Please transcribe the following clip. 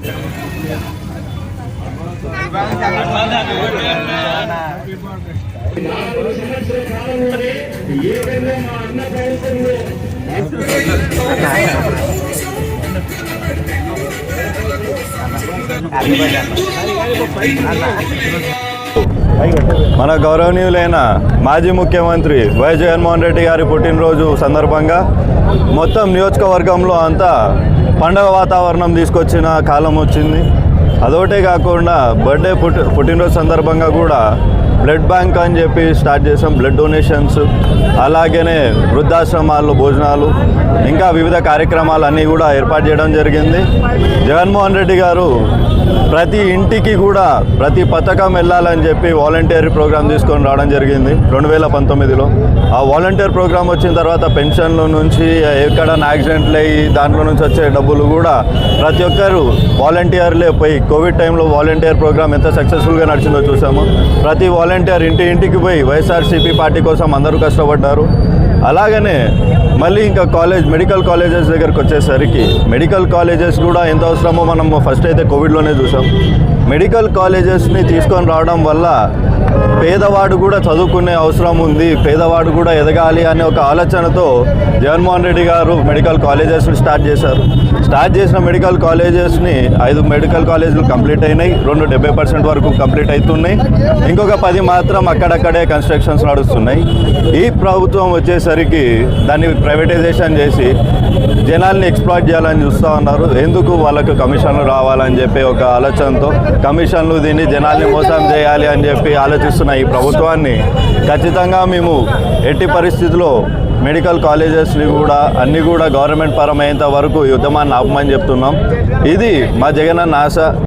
మన గౌరవనీయులైన మాజీ ముఖ్యమంత్రి వైఎస్ జగన్మోహన్ రెడ్డి గారి పుట్టినరోజు సందర్భంగా మొత్తం నియోజకవర్గంలో అంతా పండగ వాతావరణం తీసుకొచ్చిన కాలం వచ్చింది. అదొకటే కాకుండా బర్త్డే పుట్టినరోజు సందర్భంగా కూడా బ్లడ్ బ్యాంక్ అని చెప్పి స్టార్ట్ చేసాం. బ్లడ్ డొనేషన్స్, అలాగనే వృద్ధాశ్రమాల్లో భోజనాలు, ఇంకా వివిధ కార్యక్రమాలు అన్నీ కూడా ఏర్పాటు చేయడం జరిగింది. జగన్మోహన్ రెడ్డి గారు ప్రతి ఇంటికి కూడా ప్రతి పథకం వెళ్ళాలని చెప్పి వాలంటీర్ ప్రోగ్రాం తీసుకొని రావడం జరిగింది 2019లో. ఆ వాలంటీర్ ప్రోగ్రాం వచ్చిన తర్వాత పెన్షన్ల నుంచి ఎక్కడైనా యాక్సిడెంట్లు అయ్యి దాంట్లో నుంచి వచ్చే డబ్బులు కూడా ప్రతి ఒక్కరు వాలంటీర్లే పోయి కోవిడ్ టైంలో వాలంటీర్ ప్రోగ్రాం ఎంత సక్సెస్ఫుల్గా నడిచిందో చూసాము. ప్రతి వాలంటీర్ ఇంటికి పోయి వైఎస్ఆర్సీపీ పార్టీ కోసం అందరూ కష్టపడ్డారు. అలాగనే మళ్ళీ ఇంకా మెడికల్ కాలేజెస్ దగ్గరకు వచ్చేసరికి మెడికల్ కాలేజెస్ కూడా ఎంత అవసరమో మనం ఫస్ట్ అయితే కోవిడ్లోనే చూసాం. మెడికల్ కాలేజెస్ని తీసుకొని రావడం వల్ల పేదవాడు కూడా చదువుకునే అవసరం ఉంది, పేదవాడు కూడా ఎదగాలి అనే ఒక ఆలోచనతో జగన్మోహన్ రెడ్డి గారు మెడికల్ కాలేజెస్ని స్టార్ట్ చేశారు. స్టార్ట్ చేసిన మెడికల్ కాలేజెస్ని 5 మెడికల్ కాలేజీలు కంప్లీట్ అయినాయి, 70% వరకు కంప్లీట్ అవుతున్నాయి. ఇంకొక 10 మాత్రం అక్కడక్కడే కన్స్ట్రక్షన్స్ నడుస్తున్నాయి. ఈ ప్రభుత్వం వచ్చేసరికి దాన్ని ప్రైవేటైజేషన్ చేసి జనాల్ని ఎక్స్ప్లాయిట్ చేయాలని చూస్తూ ఉన్నారు. ఎందుకు వాళ్ళకు కమిషన్లు రావాలని చెప్పి ఒక ఆలోచనతో కమిషన్లు దీన్ని జనాల్ని మోసం చేయాలి అని చెప్పి ఆలోచిస్తున్న ఈ ప్రభుత్వాన్ని ఖచ్చితంగా మేము ఎట్టి పరిస్థితుల్లో మెడికల్ కాలేజెస్ని కూడా అన్నీ కూడా గవర్నమెంట్ పరమైనంత వరకు యుద్ధమాన్ని ఆపమని చెప్తున్నాం. ఇది మా జగనన్న ఆశ.